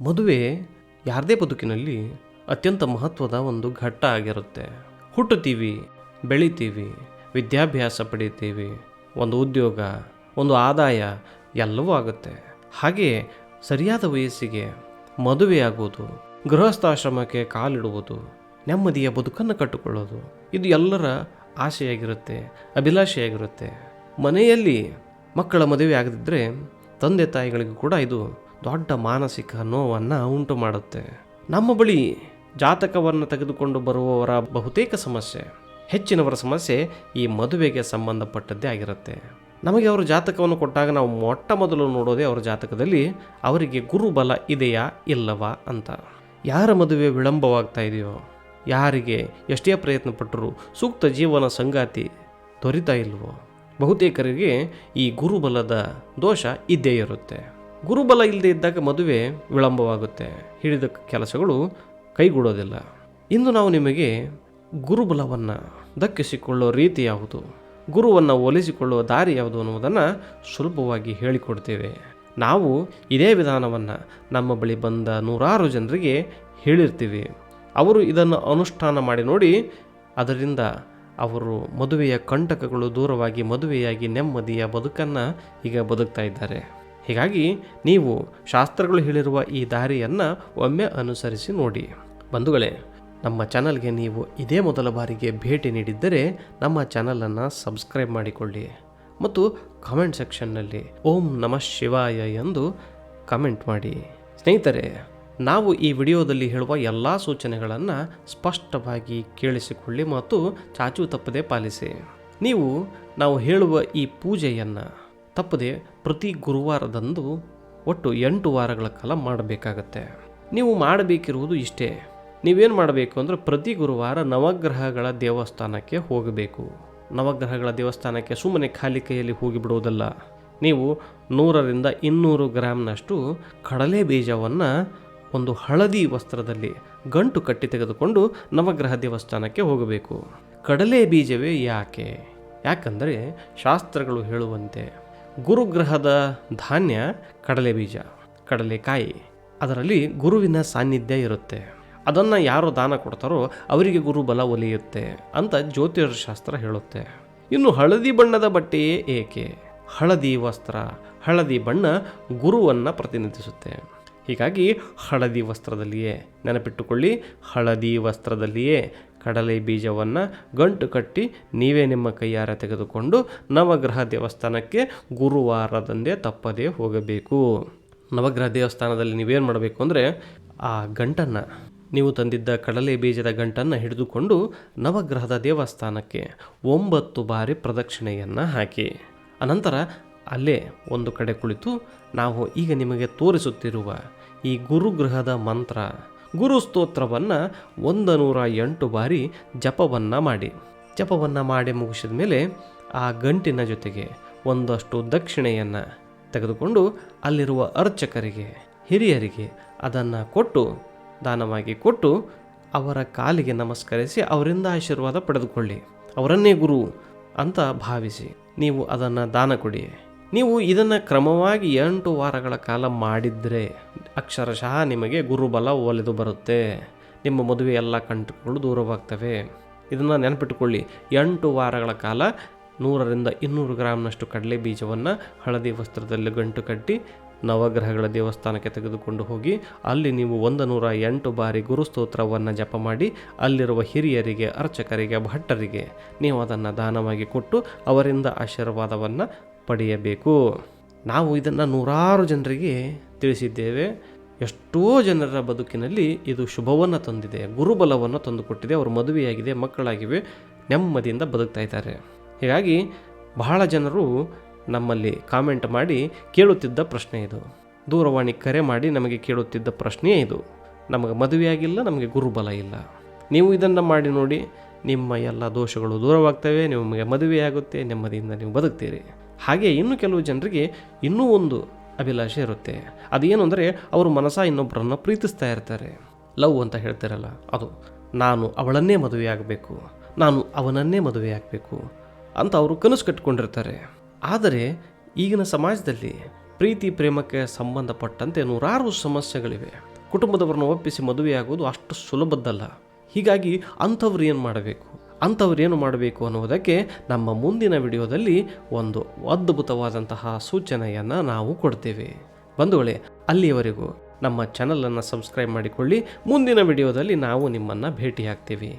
ಮದುವೆ ಯಾರದೇ ಬದುಕಿನಲ್ಲಿ ಅತ್ಯಂತ ಮಹತ್ವದ ಒಂದು ಘಟ್ಟ ಆಗಿರುತ್ತೆ. ಹುಟ್ಟುತ್ತೀವಿ, ಬೆಳಿತೀವಿ, ವಿದ್ಯಾಭ್ಯಾಸ ಪಡಿತೀವಿ, ಒಂದು ಉದ್ಯೋಗ, ಒಂದು ಆದಾಯ ಎಲ್ಲವೂ ಆಗುತ್ತೆ. ಹಾಗೆಯೇ ಸರಿಯಾದ ವಯಸ್ಸಿಗೆ ಮದುವೆಯಾಗುವುದು, ಗೃಹಸ್ಥಾಶ್ರಮಕ್ಕೆ ಕಾಲಿಡುವುದು, ನೆಮ್ಮದಿಯ ಬದುಕನ್ನು ಕಟ್ಟಿಕೊಳ್ಳೋದು, ಇದು ಎಲ್ಲರ ಆಸೆಯಾಗಿರುತ್ತೆ, ಅಭಿಲಾಷೆಯಾಗಿರುತ್ತೆ. ಮನೆಯಲ್ಲಿ ಮಕ್ಕಳ ಮದುವೆ ಆಗದಿದ್ದರೆ ತಂದೆ ತಾಯಿಗಳಿಗೂ ಕೂಡ ಇದು ದೊಡ್ಡ ಮಾನಸಿಕ ನೋವನ್ನು ಉಂಟು ಮಾಡುತ್ತೆ. ನಮ್ಮ ಬಳಿ ಜಾತಕವನ್ನು ತೆಗೆದುಕೊಂಡು ಬರುವವರ ಬಹುತೇಕ ಸಮಸ್ಯೆ, ಹೆಚ್ಚಿನವರ ಸಮಸ್ಯೆ ಈ ಮದುವೆಗೆ ಸಂಬಂಧಪಟ್ಟದ್ದೇ ಆಗಿರುತ್ತೆ. ನಮಗೆ ಅವರ ಜಾತಕವನ್ನು ಕೊಟ್ಟಾಗ ನಾವು ಮೊಟ್ಟ ಮೊದಲು ನೋಡೋದೇ ಅವರ ಜಾತಕದಲ್ಲಿ ಅವರಿಗೆ ಗುರುಬಲ ಇದೆಯಾ ಇಲ್ಲವಾ ಅಂತ. ಯಾರ ಮದುವೆ ವಿಳಂಬವಾಗ್ತಾ ಇದೆಯೋ, ಯಾರಿಗೆ ಎಷ್ಟೇ ಪ್ರಯತ್ನ ಪಟ್ಟರೂ ಸೂಕ್ತ ಜೀವನ ಸಂಗಾತಿ ದೊರೀತಾ ಇಲ್ವೋ, ಬಹುತೇಕರಿಗೆ ಈ ಗುರುಬಲದ ದೋಷ ಇದ್ದೇ ಇರುತ್ತೆ. ಗುರುಬಲ ಇಲ್ಲದೆ ಇದ್ದಾಗ ಮದುವೆ ವಿಳಂಬವಾಗುತ್ತೆ, ಹಿಡಿದ ಕೆಲಸಗಳು ಕೈಗೂಡೋದಿಲ್ಲ. ಇಂದು ನಾವು ನಿಮಗೆ ಗುರುಬಲವನ್ನು ದಕ್ಕಿಸಿಕೊಳ್ಳೋ ರೀತಿ ಯಾವುದು, ಗುರುವನ್ನು ಒಲಿಸಿಕೊಳ್ಳುವ ದಾರಿ ಯಾವುದು ಅನ್ನುವುದನ್ನು ಸುಲಭವಾಗಿ ಹೇಳಿಕೊಡ್ತೇವೆ. ನಾವು ಇದೇ ವಿಧಾನವನ್ನು ನಮ್ಮ ಬಳಿ ಬಂದ ನೂರಾರು ಜನರಿಗೆ ಹೇಳಿರ್ತೀವಿ. ಅವರು ಇದನ್ನು ಅನುಷ್ಠಾನ ಮಾಡಿ ನೋಡಿ, ಅದರಿಂದ ಅವರು ಮದುವೆಯ ಕಂಟಕಗಳು ದೂರವಾಗಿ ಮದುವೆಯಾಗಿ ನೆಮ್ಮದಿಯ ಬದುಕನ್ನು ಈಗ ಬದುಕ್ತಾ ಇದ್ದಾರೆ. ಹೀಗಾಗಿ ನೀವು ಶಾಸ್ತ್ರಗಳು ಹೇಳಿರುವ ಈ ದಾರಿಯನ್ನು ಒಮ್ಮೆ ಅನುಸರಿಸಿ ನೋಡಿ. ಬಂಧುಗಳೇ, ನಮ್ಮ ಚಾನಲ್ಗೆ ನೀವು ಇದೇ ಮೊದಲ ಬಾರಿಗೆ ಭೇಟಿ ನೀಡಿದ್ದರೆ ನಮ್ಮ ಚಾನಲನ್ನು ಸಬ್ಸ್ಕ್ರೈಬ್ ಮಾಡಿಕೊಳ್ಳಿ ಮತ್ತು ಕಮೆಂಟ್ ಸೆಕ್ಷನ್ನಲ್ಲಿ ಓಂ ನಮಃ ಶಿವಾಯ ಎಂದು ಕಮೆಂಟ್ ಮಾಡಿ. ಸ್ನೇಹಿತರೆ, ನಾವು ಈ ವಿಡಿಯೋದಲ್ಲಿ ಹೇಳುವ ಎಲ್ಲ ಸೂಚನೆಗಳನ್ನು ಸ್ಪಷ್ಟವಾಗಿ ಕೇಳಿಸಿಕೊಳ್ಳಿ ಮತ್ತು ಚಾಚು ತಪ್ಪದೆ ಪಾಲಿಸಿ. ನಾವು ಹೇಳುವ ಈ ಪೂಜೆಯನ್ನು ತಪ್ಪದೆ ಪ್ರತಿ ಗುರುವಾರದಂದು ಒಟ್ಟು 8 ವಾರಗಳ ಕಾಲ ಮಾಡಬೇಕಾಗತ್ತೆ. ನೀವು ಮಾಡಬೇಕಿರುವುದು ಇಷ್ಟೇ. ನೀವೇನು ಮಾಡಬೇಕು ಅಂದರೆ ಪ್ರತಿ ಗುರುವಾರ ನವಗ್ರಹಗಳ ದೇವಸ್ಥಾನಕ್ಕೆ ಹೋಗಬೇಕು. ನವಗ್ರಹಗಳ ದೇವಸ್ಥಾನಕ್ಕೆ ಸುಮ್ಮನೆ ಖಾಲಿ ಕೈಯಲ್ಲಿ ಹೋಗಿಬಿಡುವುದಲ್ಲ. ನೀವು 100ರಿಂದ 200 ಗ್ರಾಮ್ನಷ್ಟು ಕಡಲೆ ಬೀಜವನ್ನು ಒಂದು ಹಳದಿ ವಸ್ತ್ರದಲ್ಲಿ ಗಂಟು ಕಟ್ಟಿ ತೆಗೆದುಕೊಂಡು ನವಗ್ರಹ ದೇವಸ್ಥಾನಕ್ಕೆ ಹೋಗಬೇಕು. ಕಡಲೆ ಬೀಜವೇ ಯಾಕಂದರೆ ಶಾಸ್ತ್ರಗಳು ಹೇಳುವಂತೆ ಗುರುಗ್ರಹದ ಧಾನ್ಯ ಕಡಲೆ ಬೀಜ, ಕಡಲೆಕಾಯಿ, ಅದರಲ್ಲಿ ಗುರುವಿನ ಸಾನ್ನಿಧ್ಯ ಇರುತ್ತೆ. ಅದನ್ನು ಯಾರು ದಾನ ಕೊಡ್ತಾರೋ ಅವರಿಗೆ ಗುರುಬಲ ಒಲಿಯುತ್ತೆ ಅಂತ ಜ್ಯೋತಿಷ ಶಾಸ್ತ್ರ ಹೇಳುತ್ತೆ. ಇನ್ನು ಹಳದಿ ಬಣ್ಣದ ಬಟ್ಟೆಯೇ ಏಕೆ? ಹಳದಿ ವಸ್ತ್ರ, ಹಳದಿ ಬಣ್ಣ ಗುರುವನ್ನು ಪ್ರತಿನಿಧಿಸುತ್ತೆ. ಹೀಗಾಗಿ ಹಳದಿ ವಸ್ತ್ರದಲ್ಲಿಯೇ, ನೆನಪಿಟ್ಟುಕೊಳ್ಳಿ, ಹಳದಿ ವಸ್ತ್ರದಲ್ಲಿಯೇ ಕಡಲೆ ಬೀಜವನ್ನು ಗಂಟು ಕಟ್ಟಿ ನೀವೇ ನಿಮ್ಮ ಕೈಯಾರ ತೆಗೆದುಕೊಂಡು ನವಗ್ರಹ ದೇವಸ್ಥಾನಕ್ಕೆ ಗುರುವಾರದಂದೇ ತಪ್ಪದೇ ಹೋಗಬೇಕು. ನವಗ್ರಹ ದೇವಸ್ಥಾನದಲ್ಲಿ ನೀವೇನು ಮಾಡಬೇಕು ಅಂದರೆ ಆ ಗಂಟನ್ನು, ನೀವು ತಂದಿದ್ದ ಕಡಲೆ ಬೀಜದ ಗಂಟನ್ನು ಹಿಡಿದುಕೊಂಡು ನವಗ್ರಹದ ದೇವಸ್ಥಾನಕ್ಕೆ 9 ಬಾರಿ ಪ್ರದಕ್ಷಿಣೆಯನ್ನು ಹಾಕಿ, ಅನಂತರ ಅಲ್ಲೇ ಒಂದು ಕಡೆ ಕುಳಿತು ನಾವು ಈಗ ನಿಮಗೆ ತೋರಿಸುತ್ತಿರುವ ಈ ಗುರುಗ್ರಹದ ಮಂತ್ರ, ಗುರು ಸ್ತೋತ್ರವನ್ನು 108 ಬಾರಿ ಜಪವನ್ನು ಮಾಡಿ ಮುಗಿಸಿದ ಮೇಲೆ ಆ ಗಂಟಿನ ಜೊತೆಗೆ ಒಂದಷ್ಟು ದಕ್ಷಿಣೆಯನ್ನು ತೆಗೆದುಕೊಂಡು ಅಲ್ಲಿರುವ ಅರ್ಚಕರಿಗೆ, ಹಿರಿಯರಿಗೆ ಅದನ್ನು ದಾನವಾಗಿ ಕೊಟ್ಟು ಅವರ ಕಾಲಿಗೆ ನಮಸ್ಕರಿಸಿ ಅವರಿಂದ ಆಶೀರ್ವಾದ ಪಡೆದುಕೊಳ್ಳಿ. ಅವರನ್ನೇ ಗುರು ಅಂತ ಭಾವಿಸಿ ನೀವು ಅದನ್ನು ದಾನ ಕೊಡಿ. ನೀವು ಇದನ್ನು ಕ್ರಮವಾಗಿ 8 ವಾರಗಳ ಕಾಲ ಮಾಡಿದರೆ ಅಕ್ಷರಶಃ ನಿಮಗೆ ಗುರುಬಲ ಒಲಿದು ಬರುತ್ತೆ. ನಿಮ್ಮ ಮದುವೆ ಎಲ್ಲ ಕಂಟಕಗಳು ದೂರವಾಗ್ತವೆ. ಇದನ್ನು ನೆನಪಿಟ್ಟುಕೊಳ್ಳಿ. 8 ವಾರಗಳ ಕಾಲ 100ರಿಂದ 200 ಗ್ರಾಮ್ನಷ್ಟು ಕಡಲೆ ಬೀಜವನ್ನು ಹಳದಿ ವಸ್ತ್ರದಲ್ಲಿ ಗಂಟು ಕಟ್ಟಿ ನವಗ್ರಹಗಳ ದೇವಸ್ಥಾನಕ್ಕೆ ತೆಗೆದುಕೊಂಡು ಹೋಗಿ ಅಲ್ಲಿ ನೀವು 108 ಬಾರಿ ಗುರುಸ್ತೋತ್ರವನ್ನು ಜಪ ಮಾಡಿ ಅಲ್ಲಿರುವ ಹಿರಿಯರಿಗೆ, ಅರ್ಚಕರಿಗೆ, ಭಟ್ಟರಿಗೆ ನೀವು ಅದನ್ನು ದಾನವಾಗಿ ಕೊಟ್ಟು ಅವರಿಂದ ಆಶೀರ್ವಾದವನ್ನು ಪಡೆಯಬೇಕು. ನಾವು ಇದನ್ನು ನೂರಾರು ಜನರಿಗೆ ತಿಳಿಸಿದ್ದೇವೆ. ಎಷ್ಟೋ ಜನರ ಬದುಕಿನಲ್ಲಿ ಇದು ಶುಭವನ್ನು ತಂದಿದೆ, ಗುರುಬಲವನ್ನು ತಂದುಕೊಟ್ಟಿದೆ. ಅವರು ಮದುವೆಯಾಗಿದೆ, ಮಕ್ಕಳಾಗಿವೆ, ನೆಮ್ಮದಿಯಿಂದ ಬದುಕ್ತಾ ಇದ್ದಾರೆ. ಹೀಗಾಗಿ ಬಹಳ ಜನರು ನಮ್ಮಲ್ಲಿ ಕಾಮೆಂಟ್ ಮಾಡಿ ಕೇಳುತ್ತಿದ್ದ ಪ್ರಶ್ನೆ ಇದು, ದೂರವಾಣಿ ಕರೆ ಮಾಡಿ ನಮಗೆ ಕೇಳುತ್ತಿದ್ದ ಪ್ರಶ್ನೆಯೇ ಇದು. ನಮಗೆ ಮದುವೆಯಾಗಿಲ್ಲ, ನಮಗೆ ಗುರುಬಲ ಇಲ್ಲ. ನೀವು ಇದನ್ನು ಮಾಡಿ ನೋಡಿ, ನಿಮ್ಮ ಎಲ್ಲ ದೋಷಗಳು ದೂರವಾಗ್ತವೆ, ನಿಮಗೆ ಮದುವೆಯಾಗುತ್ತೆ, ನೆಮ್ಮದಿಯಿಂದ ನೀವು ಬದುಕ್ತೀರಿ. ಹಾಗೆ ಇನ್ನು ಕೆಲವು ಜನರಿಗೆ ಇನ್ನೂ ಒಂದು ಅಭಿಲಾಷೆ ಇರುತ್ತೆ. ಅದೇನು ಅಂದರೆ ಅವರು ಇನ್ನೊಬ್ಬರನ್ನು ಪ್ರೀತಿಸ್ತಾ ಇರ್ತಾರೆ. ಲವ್ ಅಂತ ಹೇಳ್ತಾರಲ್ಲ, ಅದು ನಾನು ಅವಳನ್ನೇ ಮದುವೆಯಾಗಬೇಕು, ನಾನು ಅವನನ್ನೇ ಮದುವೆಯಾಗಬೇಕು ಅಂತ ಅವರು ಕನಸು ಕಟ್ಟಿಕೊಂಡಿರ್ತಾರೆ. ಆದರೆ ಈಗಿನ ಸಮಾಜದಲ್ಲಿ ಪ್ರೀತಿ ಪ್ರೇಮಕ್ಕೆ ಸಂಬಂಧಪಟ್ಟಂತೆ ನೂರಾರು ಸಮಸ್ಯೆಗಳಿವೆ. ಕುಟುಂಬದವ್ರನ್ನ ಒಪ್ಪಿಸಿ ಮದುವೆಯಾಗೋದು ಅಷ್ಟು ಸುಲಭದ್ದಲ್ಲ. ಹೀಗಾಗಿ ಅಂಥವ್ರು ಏನು ಮಾಡಬೇಕು ಅನ್ನುವುದಕ್ಕೆ ನಮ್ಮ ಮುಂದಿನ ವಿಡಿಯೋದಲ್ಲಿ ಒಂದು ಅದ್ಭುತವಾದಂತಹ ಸೂಚನೆಯನ್ನು ನಾವು ಕೊಡ್ತೇವೆ. ಬಂಧುಗಳೇ, ಅಲ್ಲಿಯವರೆಗೂ ನಮ್ಮ ಚಾನಲನ್ನು ಸಬ್ಸ್ಕ್ರೈಬ್ ಮಾಡಿಕೊಳ್ಳಿ. ಮುಂದಿನ ವಿಡಿಯೋದಲ್ಲಿ ನಾವು ನಿಮ್ಮನ್ನು ಭೇಟಿಯಾಗ್ತೀವಿ.